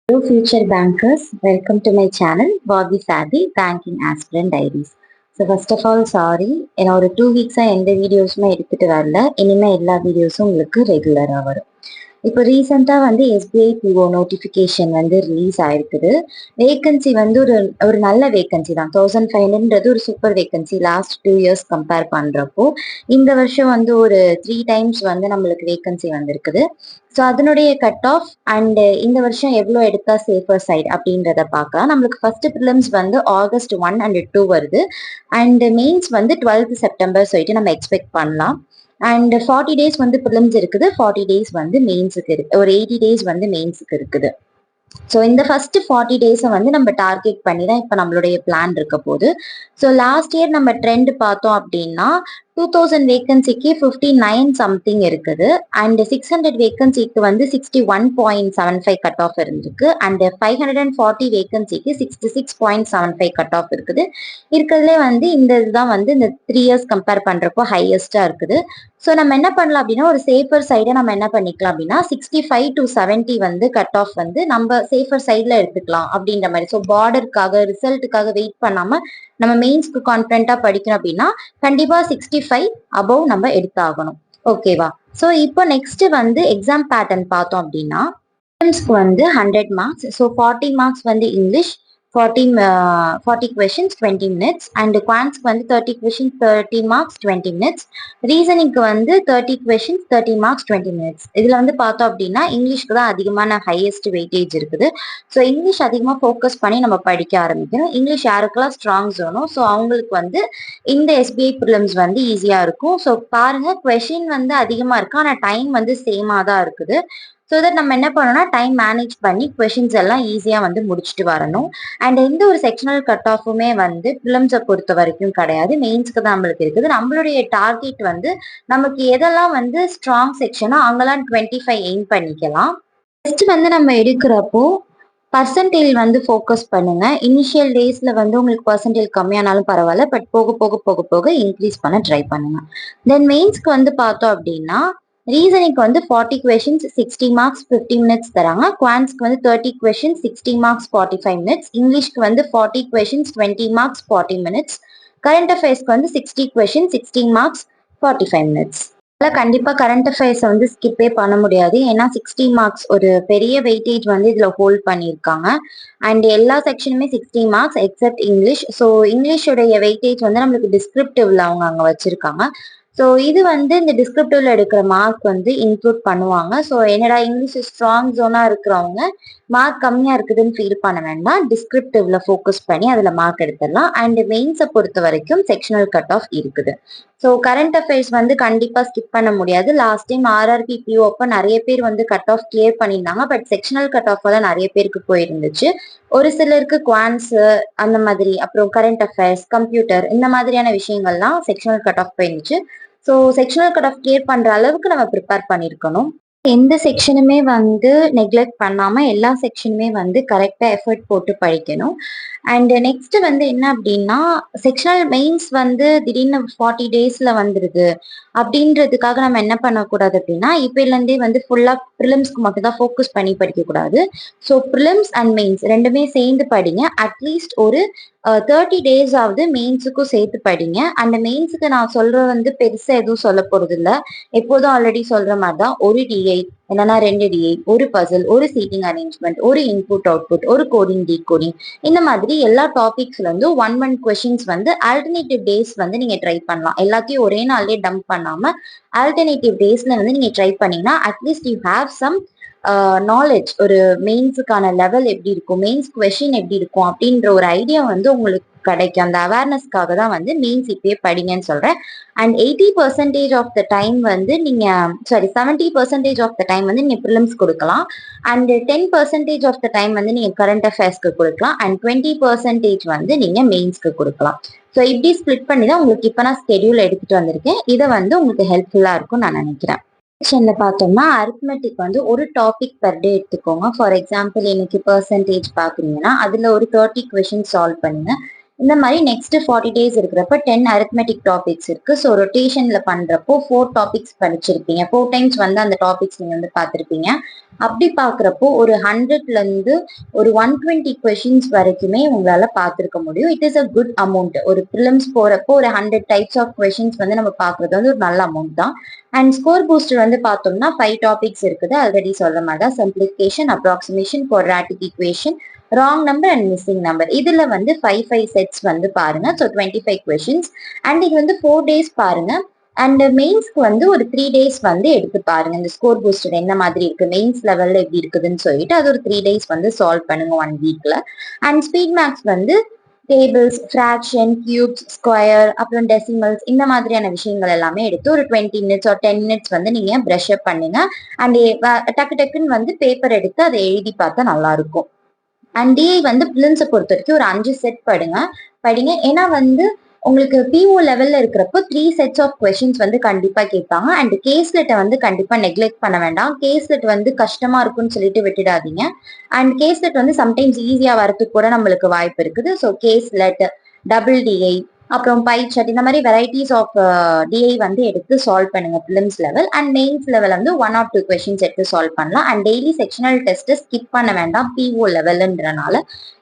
Hello future bankers, welcome to my channel Bobby Sadi Banking Aspirant Diaries. So first of all sorry, என்னோட 2 weeks எந்த வீடியோஸுமே எடுத்துட்டு வரல. இனிமே எல்லா வீடியோஸும் உங்களுக்கு ரெகுலரா வரும். இப்போ ரீசெண்டாக வந்து எஸ்பிஐ பிஓ நோட்டிஃபிகேஷன் வந்து ரிலீஸ் ஆயிருக்குது. வேகன்சி வந்து ஒரு நல்ல வேகன்சி தான். 1500ன்றது ஒரு super vacancy. Last 2 years compare பண்ணுறப்போ இந்த வருஷம் வந்து ஒரு 3 டைம்ஸ் வந்து நம்மளுக்கு வேகன்சி வந்திருக்குது. ஸோ அதனுடைய கட் ஆஃப் அண்ட் இந்த வருஷம் எவ்வளோ எடுத்தா சேஃபர் சைட் அப்படின்றத பார்க்கலாம். நம்மளுக்கு ஃபர்ஸ்ட் ப்ரிலிம்ஸ் வந்து August 1 and 2 வருது. அண்ட் மெயின்ஸ் வந்து 12th செப்டம்பர் சொல்லிட்டு நம்ம எக்ஸ்பெக்ட் பண்ணலாம். அண்ட் 40 டேஸ் வந்து ப்ரிலிம்ஸ் இருக்குது, 40 டேஸ் வந்து மெயின்ஸுக்கு இருக்கு, ஒரு 80 டேஸ் வந்து மெயின்ஸுக்கு இருக்குது. ஸோ இந்த ஃபர்ஸ்ட் 40 டேஸை வந்து நம்ம டார்கெட் பண்ணி தான் இப்போ நம்மளுடைய பிளான் இருக்க போகுது. ஸோ லாஸ்ட் இயர் நம்ம ட்ரெண்ட் பார்த்தோம் அப்படின்னா 2000 வேகன்சிக்கு 59 சம்திங் இருக்குது. அண்ட் 600 வேகன்சிக்கு வந்து 61.75 கட் ஆஃப் இருந்திருக்கு. அண்ட் 540 வேகன்சிக்கு 66.75 கட் ஆஃப் இருக்குது. இருக்கிறதுலே வந்து இந்த இதுதான் வந்து இந்த 3 இயர்ஸ் கம்பேர் பண்றப்போ ஹையஸ்டா இருக்குது. ஸோ நம்ம என்ன பண்ணலாம் அப்படின்னா ஒரு சேஃபர் சைடை நம்ம என்ன பண்ணிக்கலாம் அப்படின்னா 65 to 70 வந்து கட் ஆஃப் வந்து நம்ம சேஃபர் சைட்ல எடுத்துக்கலாம் அப்படின்ற மாதிரி. ஸோ பார்டருக்காக ரிசல்ட்டுக்காக வெயிட் பண்ணாம நம்ம மெயின்ஸ்க்கு கான்ஃபிடென்ட்டா படிக்கணும் அப்படின்னா கண்டிப்பா 65 அபவ் நம்ம எடுத்தாகணும். ஓகேவா? ஸோ இப்போ நெக்ஸ்ட் வந்து எக்ஸாம் பேட்டர்ன் பார்த்தோம் அப்படின்னா வந்து 100 மார்க்ஸ். ஸோ 40 மார்க்ஸ் வந்து இங்கிலீஷ், 40 questions 20 minutes. அண்ட் குவான்ஸ்க்கு வந்து 30 questions 30 marks 20 minutes. ரீசனிங்க்கு வந்து 30 questions 30 marks 20 minutes. இதுல வந்து பார்த்தோம் அப்படின்னா இங்கிலீஷ்க்கு தான் அதிகமான ஹையஸ்ட் வெயிட்டேஜ் இருக்குது. ஸோ இங்கிலீஷ் அதிகமாக ஃபோக்கஸ் பண்ணி நம்ம படிக்க ஆரம்பிக்கணும். இங்கிலீஷ் யாருக்கெல்லாம் ஸ்ட்ராங் ஜோனோ ஸோ அவங்களுக்கு வந்து இந்த எஸ்பிஐ ப்ரிலிம்ஸ் வந்து ஈஸியா இருக்கும். ஸோ பாருங்க கொஷின் வந்து அதிகமா இருக்கு, ஆனால் டைம் வந்து சேமா தான் இருக்குது. ஸோ தட் நம்ம என்ன பண்ணணும்னா டைம் மேனேஜ் பண்ணி கொஷின்ஸ் எல்லாம் ஈஸியாக வந்து முடிச்சுட்டு வரணும். அண்ட் எந்த ஒரு செக்ஷனல் கட் ஆஃபுமே வந்து ப்ரிலிம்ஸை பொறுத்த வரைக்கும் கிடையாது, மெயின்ஸ்க்கு தான் நம்மளுக்கு இருக்குது. நம்மளுடைய டார்கெட் வந்து நமக்கு எதெல்லாம் வந்து ஸ்ட்ராங் செக்ஷனோ அங்கெல்லாம் 25 எய்ம் பண்ணிக்கலாம். டெஸ்ட் வந்து நம்ம எடுக்கிறப்போ பர்சன்டேஜ் வந்து ஃபோக்கஸ் பண்ணுங்க. இனிஷியல் டேஸ்ல வந்து உங்களுக்கு பர்சன்டேஜ் கம்மியானாலும் பரவாயில்ல, பட் போக போக போக போக இன்க்ரீஸ் பண்ண ட்ரை பண்ணுங்க. தென் மெயின்ஸ்க்கு வந்து பார்த்தோம் அப்படின்னா ரீசனிங்க்கு வந்து 40 questions 60 marks 50 minutes தராங்க. குவான்ஸ்க்கு வந்து 30 questions 60 marks 45 minutes. இங்கிலீஷ்க்கு வந்து 40 questions 20 marks 40 minutes. கரண்ட் அஃபேர்ஸ்க்கு வந்து 60 questions 60 marks 45 minutes. கண்டிப்பா கரண்ட் அஃபேர்ஸ் வந்து ஸ்கிப்பே பண்ண முடியாது, ஏன்னா 60 மார்க்ஸ் ஒரு பெரிய வெயிட்டேஜ் வந்து இதுல ஹோல்ட் பண்ணியிருக்காங்க. அண்ட் எல்லா செக்ஷனுமே 60 மார்க்ஸ் எக்ஸப்ட் இங்கிலீஷ். ஸோ இங்கிலீஷோடைய வெயிட்டேஜ் வந்து நம்மளுக்கு டிஸ்கிரிப்டிவ்ல அவங்க அங்க வச்சிருக்காங்க. ஸோ இது வந்து இந்த டிஸ்கிரிப்டிவ்ல எடுக்கிற மார்க் வந்து இன்க்ளூட் பண்ணுவாங்க. ஸோ என்னடா இங்கிலீஷ் ஸ்ட்ராங் ஜோனா இருக்கிறவங்க மார்க் கம்மியா இருக்குதுன்னு ஃபீல் பண்ண வேண்டாம், டிஸ்கிரிப்டிவ்ல ஃபோக்கஸ் பண்ணி அதுல மார்க் எடுத்துடலாம். அண்ட் மெயின்ஸை பொறுத்த வரைக்கும் செக்ஷனல் கட் ஆஃப் இருக்குது. ஸோ கரண்ட் அஃபேர்ஸ் வந்து கண்டிப்பா ஸ்கிப் பண்ண முடியாது. லாஸ்ட் டைம் ஆர்ஆர்பி பிஓ அப்போ நிறைய பேர் வந்து கட் ஆஃப் கிளியர் பண்ணியிருந்தாங்க, பட் செக்ஷனல் கட் ஆஃப் தான் நிறைய பேருக்கு போயிருந்துச்சு. ஒரு சிலருக்கு குவான்ஸ் அந்த மாதிரி, அப்புறம் கரண்ட் அஃபேர்ஸ் கம்ப்யூட்டர் இந்த மாதிரியான விஷயங்கள்லாம் செக்ஷனல் கட் ஆஃப் போயிருந்துச்சு. So sectional cut off clear பண்ற அளவுக்கு நம்ம ப்ரிப்பேர் பண்ணியிருக்கணும். எந்த செக்ஷனுமே வந்து நெக்லெக்ட் பண்ணாம எல்லா செக்ஷனுமே வந்து கரெக்டா எஃபர்ட் போட்டு படிக்கணும். அண்ட் நெக்ஸ்ட் வந்து என்ன அப்படின்னா செக்ஷனல் மெயின்ஸ் வந்து திடீர்னு 40 டேஸ்ல வந்துருது அப்படின்றதுக்காக நம்ம என்ன பண்ணக்கூடாது அப்படின்னா இப்போலேருந்தே வந்து ஃபுல்லா ப்ரிலிம்ஸ்க்கு மட்டும் தான் ஃபோக்கஸ் பண்ணி படிக்க கூடாது. ஸோ ப்ரிலிம்ஸ் அண்ட் மெயின்ஸ் ரெண்டுமே சேர்ந்து படிங்க. அட்லீஸ்ட் ஒரு 30 டேஸ் ஆகுது மெயின்ஸுக்கும் சேர்த்து படிங்க. அந்த மெயின்ஸுக்கு நான் சொல்றது வந்து பெருசா எதுவும் சொல்ல போறது இல்லை, எப்போதும் ஆல்ரெடி சொல்ற மாதிரி தான். ஒரு டிஐ இல்லைன்னா 2 டிஐ, ஒரு பசில், ஒரு சீட்டிங் அரேஞ்ச்மெண்ட், ஒரு இன்புட் அவுட்புட், ஒரு கோடிங் டீகோடிங், இந்த மாதிரி எல்லா டாபிக்ஸ்ல இருந்து 1 கொஸ்டின்ஸ் வந்து ஆல்டர்னேட்டிவ் டேஸ் வந்து நீங்க ட்ரை பண்ணலாம். எல்லாத்தையும் ஒரே நாள்லயே டம்ப் பண்ணாம ஆல்டர்னேட்டிவ் டேஸ்ல வந்து நீங்க ட்ரை பண்ணீங்கன்னா at least you have some knowledge. ஒரு மெயின்ஸுக்கான லெவல் எப்படி இருக்கும், மெயின்ஸ் கொஸ்டின் எப்படி இருக்கும் அப்படின்ற ஒரு ஐடியா வந்து உங்களுக்கு கிடைக்கும். அந்த அவேர்னஸ்க்காக தான் வந்து மெயின்ஸ் இப்பயே படிங்கன்னு சொல்றேன். அண்ட் 80% ஆஃப் த டைம் வந்து நீங்க 70% ஆஃப் த டைம் வந்து நீங்க ப்ரிலிம்ஸ் கொடுக்கலாம். அண்ட் 10% ஆஃப் த டைம் வந்து நீங்க கரண்ட் அஃபேர்ஸ்க்கு கொடுக்கலாம். அண்ட் 20% வந்து நீங்க மெயின்ஸ்க்கு கொடுக்கலாம். ஸோ இப்படி ஸ்பிளிட் பண்ணி தான் உங்களுக்கு இப்போ நான் ஸ்கெடியூல் எடுத்துட்டு வந்திருக்கேன். இதை வந்து உங்களுக்கு ஹெல்ப்ஃபுல்லா இருக்கும்னு நான் நினைக்கிறேன். செக்ஷன்ல பார்த்தோம்னா அரித்மெட்டிக் வந்து ஒரு டாபிக் பெர் டே எடுத்துக்கோங்க. ஃபார் எக்ஸாம்பிள் இன்னைக்கு பர்சன்டேஜ் பாக்குறீங்கன்னா அதுல ஒரு 30 கொஸ்டின் சால்வ் பண்ணுங்க. இந்த மாதிரி நெக்ஸ்ட் 40 days இருக்கிறப்ப 10 arithmetic டாபிக்ஸ் இருக்கு. ஸோ ரொட்டேஷன்ல பண்றப்போ 4 டாபிக்ஸ் படிச்சிருப்பீங்க. 4 டைம்ஸ் வந்து அந்த டாபிக்ஸ் நீங்க வந்து பார்த்துருப்பீங்க. அப்படி பாக்குறப்போ ஒரு 100ல இருந்து ஒரு 120 கொஸ்டின்ஸ் வரைக்குமே உங்களால பார்த்துருக்க முடியும். It is a good amount. ஒரு ப்ரிலிம்ஸ் போறப்போ ஒரு 100 டைப்ஸ் ஆஃப் கொஸ்டின்ஸ் வந்து நம்ம பாக்குறது வந்து ஒரு நல்ல அமௌண்ட் தான். அண்ட் ஸ்கோர் பூஸ்டர் வந்து பார்த்தோம்னா 5 டாபிக்ஸ் இருக்குது. ஆல்ரெடி சொல்ற மாதிரி தான் simplification, approximation, quadratic equation, wrong number and missing number. இதுல வந்து 5 செட்ஸ் வந்து பாருங்க. So 25 questions. அண்ட் இது வந்து 4 days பாருங்க. அண்ட் மெயின்ஸ்க்கு வந்து ஒரு 3 days வந்து எடுத்து பாருங்க. இந்த ஸ்கோர் பூஸ்டர் என்ன மாதிரி இருக்கு, மெயின்ஸ் லெவல்ல எப்படி இருக்குதுன்னு சொல்லிட்டு அது ஒரு 3 days வந்து சால்வ் பண்ணுங்க 1 வீக்ல. அண்ட் ஸ்பீட் மேக்ஸ் வந்து டேபிள்ஸ், ஃபிராக்ஷன், கியூப்ஸ், ஸ்கொயர், அப்புறம் டெசிமல்ஸ், இந்த மாதிரியான விஷயங்கள் எல்லாமே எடுத்து ஒரு 20 minutes ஒரு 10 minutes வந்து நீங்க ப்ரஷ் அப் பண்ணுங்க. அண்ட் டக்கு டக்குன்னு வந்து பேப்பர் எடுத்து அதை எழுதி பார்த்தா நல்லா இருக்கும். அண்ட் டிஐ வந்து பிலிம்ஸை பொறுத்த வரைக்கும் ஒரு 5 செட் படிங்க. ஏன்னா வந்து உங்களுக்கு பிஓ லெவல்ல இருக்கிறப்போ 3 sets ஆஃப் கொஸ்டின்ஸ் வந்து கண்டிப்பா கேட்பாங்க. அண்ட் கேஸ்லெட்டை வந்து கண்டிப்பா நெக்லெக்ட் பண்ண வேண்டாம். கேஸ்லெட் வந்து கஷ்டமா இருக்கும்னு சொல்லிட்டு விட்டுடாதீங்க. அண்ட் கேஸ்லெட் வந்து சம்டைம்ஸ் ஈஸியா வரதுக்கு கூட நம்மளுக்கு வாய்ப்பு இருக்குது. ஸோ கேஸ்லெட், டபுள் டிஐ, அப்புறம் பை சார்ட், இந்த மாதிரி வெரைட்டிஸ் ஆஃப் டிஐ வந்து எடுத்து சால்வ் பண்ணுங்க films level. And mains level வந்து 1 or 2 கொஸ்டின்ஸ் எடுத்து சால்வ் பண்ணலாம். And daily sectional test skip பண்ண வேண்டாம் பிஓ லெவல்ன்றனால.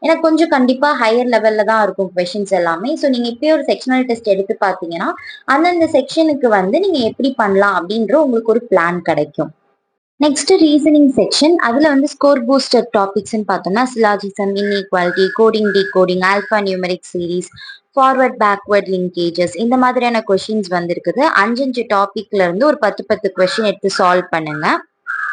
எனக்கு கொஞ்சம் கண்டிப்பா ஹையர் லெவல்ல தான் இருக்கும் கொஸ்டின்ஸ் எல்லாமே. ஸோ நீங்க இப்பயே ஒரு செக்ஷனல் டெஸ்ட் எடுத்து பார்த்தீங்கன்னா அந்தந்த செக்ஷனுக்கு வந்து நீங்க எப்படி பண்ணலாம் அப்படின்ற உங்களுக்கு ஒரு பிளான் கிடைக்கும். Next reasoning section. அதுல வந்து ஸ்கோர் பூஸ்டர் டாபிக்ஸ்ன்னு பார்த்தோம்னா syllogism, inequality, coding, decoding, alpha numeric series, forward backward linkages, இந்த மாதிரியான கொஸ்டின்ஸ் வந்து இருக்குது. 5 டாபிக்ல இருந்து ஒரு 10 கொஸ்டின் எடுத்து சால்வ் பண்ணுங்க.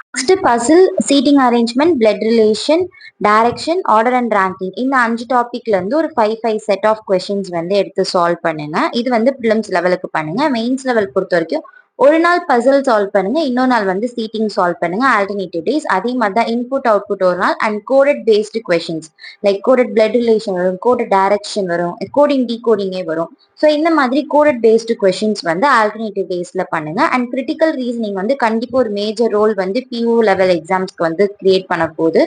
Next puzzle, seating arrangement, blood relation, direction, order and ranking, இந்த 5 டாபிக்ல இருந்து ஒரு 5 செட் ஆஃப் கொஸ்டின்ஸ் வந்து எடுத்து சால்வ் பண்ணுங்க. இது வந்து பிலிம்ஸ் லெவலுக்கு பண்ணுங்க. மெயின்ஸ் லெவல் பொறுத்த வரைக்கும் ஒரு நாள் பசில் சால்வ் பண்ணுங்க, இன்னொரு நாள் வந்து சீட்டிங் சால்வ் பண்ணுங்க. Alternative days. அதே மாதிரி தான் இன்புட் அவுட்புட் ஒரு நாள். And coded based questions like coded blood relation வரும், கோடட் டைரக்ஷன் வரும், கோடிங் டிகோடிங்கே வரும். ஸோ இந்த மாதிரி கோடட் பேஸ்டு கொஸ்டின்ஸ் வந்து ஆல்டர்னேட்டிவ் டேஸ்ல பண்ணுங்க. அண்ட் கிரிட்டிக்கல் ரீசனிங் வந்து கண்டிப்பா ஒரு மேஜர் ரோல் வந்து பிஓ லெவல் எக்ஸாம்ஸ்க்கு வந்து கிரியேட் பண்ண போது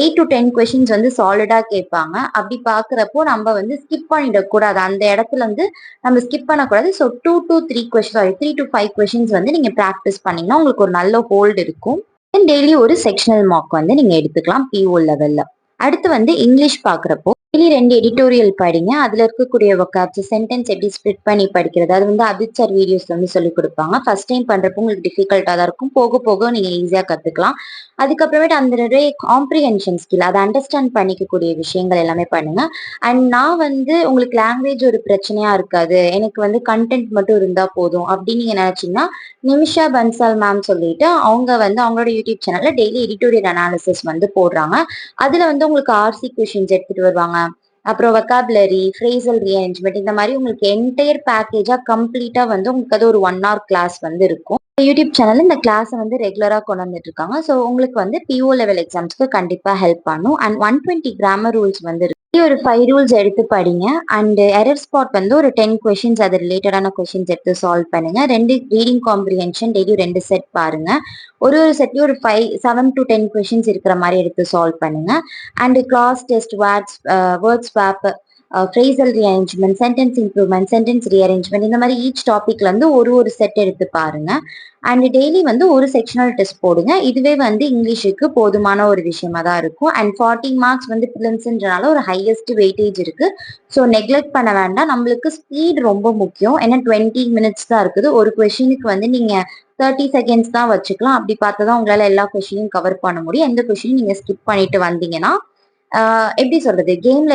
8 to 10 கொஸ்டின்ஸ் வந்து சாலிடா கேட்பாங்க. அப்படி பாக்குறப்போ நம்ம வந்து ஸ்கிப் பண்ணிடக்கூடாது. அந்த இடத்துல வந்து நம்ம ஸ்கிப் பண்ணக்கூடாது. So 2 to 3 question, sorry 3 to 5 questions வந்து நீங்க ப்ராக்டிஸ் பண்ணீங்கன்னா உங்களுக்கு ஒரு நல்ல ஹோல்டு இருக்கும். டெய்லி ஒரு செக்ஷனல் மார்க் வந்து நீங்க எடுத்துக்கலாம் பிஓ லெவல்ல. அடுத்து வந்து இங்கிலீஷ் பாக்குறப்போ டெய்லி 2 எடிட்டோரியல் படிங்க. அதுல இருக்கக்கூடிய வொக்காப்ஸ், சென்டென்ஸ் எப்படி ஸ்ப்ளிட் பண்ணி படிக்கிறது, அது வந்து அபித் சார் வீடியோஸ் வந்து சொல்லி கொடுப்பாங்க. ஃபர்ஸ்ட் டைம் பண்றப்போ உங்களுக்கு டிஃபிகல்ட்டா தான் இருக்கும். போக போக நீங்க ஈஸியா கத்துக்கலாம். அதுக்கப்புறமேட்டு அந்த காம்ப்ரிஹென்ஷன் ஸ்கில், அதை அண்டர்ஸ்டாண்ட் பண்ணிக்கக்கூடிய விஷயங்கள் எல்லாமே பண்ணுங்க. அண்ட் நான் வந்து உங்களுக்கு லாங்குவேஜ் ஒரு பிரச்சனையா இருக்காது, எனக்கு வந்து கண்டென்ட் மட்டும் இருந்தா போதும் அப்படின்னு நீங்க நினைச்சீங்கன்னா நிமிஷா பன்சால் மேம் சொல்லிட்டு அவங்க வந்து அவங்களோட யூடியூப் சேனல்ல டெய்லி எடிட்டோரியல் அனாலிசிஸ் வந்து போடுறாங்க. அதுல வந்து உங்களுக்கு ஆர்சி கொஷின்ஸ் எடுத்துட்டு வருவாங்க. அப்புறம் வெக்காபுலரி, ஃப்ரேசல் ரீஅரேஞ்ச்மெண்ட், இந்த மாதிரி உங்களுக்கு என்டையர் பேக்கேஜா கம்ப்ளீட்டா வந்து உங்களுக்கு அது ஒரு 1 hour கிளாஸ் வந்து இருக்கும். யூடியூப் சேனல் இந்த கிளாஸை வந்து ரெகுலரா கொண்டு வந்துட்டு இருக்காங்க. ஸோ உங்களுக்கு வந்து பிஓ லெவல் எக்ஸாம்ஸ்க்கு கண்டிப்பா ஹெல்ப் பண்ணும். அண்ட் 120 கிராமர் ரூல்ஸ் வந்து ஒரு 5 ரூல்ஸ் எடுத்து படிங்க. அண்ட் எரர் ஸ்பாட் வந்து ஒரு 10 கொஸ்டின்ஸ் அது ரிலேட்டடான கொஸ்டின்ஸ் எடுத்து சால்வ் பண்ணுங்க. 2 ரீடிங் காம்ப்ரிஹென்ஷன் டெய்லி 2 செட் பாருங்க. ஒரு செட்லயும் ஒரு 7 to 10 கொஸ்டின்ஸ் இருக்கிற மாதிரி எடுத்து சால்வ் பண்ணுங்க. And cloze test, word swap, phrasal rearrangement, sentence improvement, sentence rearrangement, இந்த மாதிரி ஈச் டாபிக்ல இருந்து ஒரு செட் எடுத்து பாருங்க. அண்ட் டெய்லி வந்து ஒரு செக்ஷனல் டெஸ்ட் போடுங்க. இதுவே வந்து இங்கிலீஷுக்கு போதுமான ஒரு விஷயமா தான் இருக்கும். அண்ட் 40 மார்க்ஸ் வந்து பிலிம்ஸ்ன்றனால ஒரு ஹையஸ்ட் வெயிட்டேஜ் இருக்கு. ஸோ நெக்லெக்ட் பண்ண வேண்டாம். நம்மளுக்கு ஸ்பீட் ரொம்ப முக்கியம். ஏன்னா 20 minutes தான் இருக்குது. ஒரு கொஸ்டினுக்கு வந்து நீங்க 30 seconds தான் வச்சுக்கலாம். அப்படி பார்த்தா உங்களால எல்லா கொஸ்டினையும் கவர் பண்ண முடியும். எந்த கொஸ்டினும் நீங்க ஸ்கிப் பண்ணிட்டு வந்தீங்கன்னா எப்படி சொல்றது, கேம்ல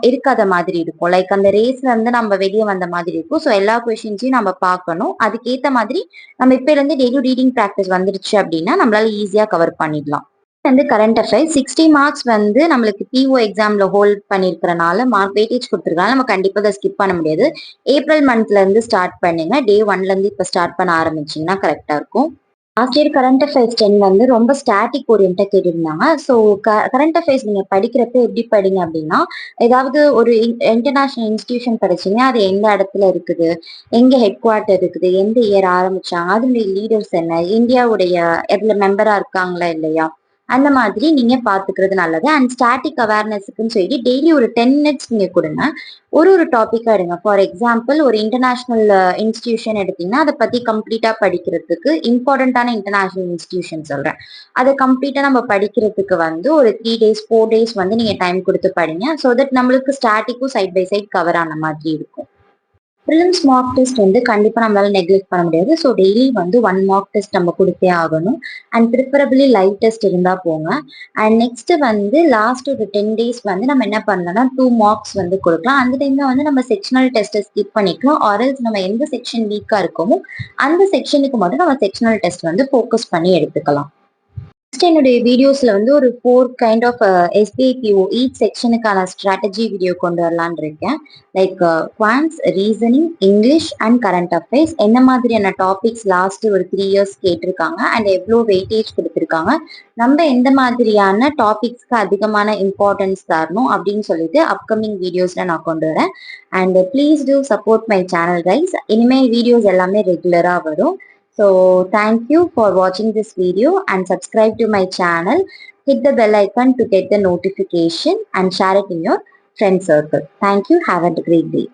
இருக்காத மாதிரி இருக்கும். லைக் அந்த ரேஸ்ல இருந்து நம்ம வெளியே வந்த மாதிரி இருக்கும். ஸோ எல்லா கொஸ்டின்ஸையும் நம்ம பார்க்கணும். அதுக்கேற்ற மாதிரி நம்ம இப்ப இருந்து டெய்லி ரீடிங் ப்ராக்டிஸ் வந்துருச்சு அப்படின்னா நம்மளால ஈஸியா கவர் பண்ணிடலாம். வந்து கரண்ட் அஃபேர்ஸ் 60 மார்க்ஸ் வந்து நம்மளுக்கு பிஓ எக்ஸாம்ல ஹோல்ட் பண்ணிருக்கிறனால மார்க் வெயிட்டேஜ் கொடுத்துருக்காங்க. நம்ம கண்டிப்பா அதை ஸ்கிப் பண்ண முடியாது. ஏப்ரல் மந்த்ல இருந்து ஸ்டார்ட் பண்ணுங்க. டே 1ல இருந்து இப்ப ஸ்டார்ட் பண்ண ஆரம்பிச்சீங்கன்னா கரெக்டா இருக்கும். லாஸ்ட் இயர் கரண்ட் அஃபேர்ஸ் 10 வந்து ரொம்ப ஸ்டாட்டிக் ஓரியன்டா கேட்டிருந்தாங்க. ஸோ கரண்ட் அஃபேர்ஸ் நீங்க படிக்கிறப்ப எப்படி படிங்க அப்படின்னா, ஏதாவது ஒரு இன்டர்நேஷனல் இன்ஸ்டிடியூஷன் படிச்சீங்க, அது எந்த இடத்துல இருக்குது, எங்க ஹெட் குவார்ட்டர் இருக்குது, எந்த இயர் ஆரம்பிச்சாங்க, அதனுடைய லீடர்ஸ் என்ன, இந்தியாவுடைய எதுல மெம்பரா இருக்காங்களா இல்லையா, அந்த மாதிரி நீங்க பாத்துக்கிறது நல்லது. அண்ட் ஸ்டாட்டிக் அவேர்னஸ்க்குன்னு சொல்லி டெய்லி ஒரு 10 மினிட்ஸ் நீங்க கொடுங்க. ஒரு டாபிக்கா எடுங்க. ஃபார் எக்ஸாம்பிள் ஒரு இன்டர்நேஷனல் இன்ஸ்டிடியூஷன் எடுத்தீங்கன்னா அதை பத்தி கம்ப்ளீட்டா படிக்கிறதுக்கு இம்பார்ட்டன்டான இன்டர்நேஷனல் இன்ஸ்டிடியூஷன் சொல்றேன். அதை கம்ப்ளீட்டா நம்ம படிக்கிறதுக்கு வந்து ஒரு 3 டேஸ் 4 டேஸ் வந்து நீங்க டைம் கொடுத்து படிங்க. ஸோ தட் நம்மளுக்கு ஸ்டாட்டிக்கும் சைட் பை சைட் கவர் ஆன மாதிரி இருக்கும். ப்ரிலிம்ஸ் மார்க் டெஸ்ட் வந்து கண்டிப்பா நம்மளால நெக்லெக்ட் பண்ண முடியாது. ஸோ டெய்லி வந்து 1 மார்க் டெஸ்ட் நம்ம கொடுத்தே ஆகணும். அண்ட் ப்ரிஃபரபிளி லைவ் டெஸ்ட் இருந்தா போங்க. அண்ட் நெக்ஸ்ட் வந்து லாஸ்ட் ஒரு 10 டேஸ் வந்து நம்ம என்ன பண்ணலாம்னா 2 மார்க்ஸ் வந்து கொடுக்கலாம். அந்த டைம்ல வந்து நம்ம செக்ஷனல் டெஸ்ட்டை ஸ்கிப் பண்ணிக்கலாம். ஆர்எல்ஸ் நம்ம எந்த செக்ஷன் வீக்கா இருக்கோமோ அந்த செக்ஷனுக்கு மட்டும் நம்ம செக்ஷனல் டெஸ்ட் வந்து ஃபோக்கஸ் பண்ணி எடுத்துக்கலாம். நெக்ஸ்ட் என்னுடைய வீடியோஸ்ல வந்து ஒரு 4 கைண்ட் ஆஃப் எஸ்பிஐபிஓ ஈச் செக்ஷனுக்கான ஸ்ட்ராட்டஜி வீடியோ கொண்டு வரலான்னு இருக்கேன். Like quants, reasoning, English and current affairs என்ன மாதிரியான டாபிக்ஸ் லாஸ்ட் ஒரு 3 இயர்ஸ் கேட்டிருக்காங்க அண்ட் எவ்வளோ வெயிட்டேஜ் கொடுத்துருக்காங்க, நம்ம எந்த மாதிரியான டாபிக்ஸ்க்கு அதிகமான இம்பார்ட்டன்ஸ் தரணும் அப்படின்னு சொல்லிட்டு அப்கமிங் வீடியோஸ்ல நான் கொண்டு வரேன். And please do support my channel guys. இனிமேல் வீடியோஸ் எல்லாமே ரெகுலரா வரும். So thank you for watching this video and subscribe to my channel. Hit the bell icon to get the notification and share it in your friend circle. Thank you. Have a great day.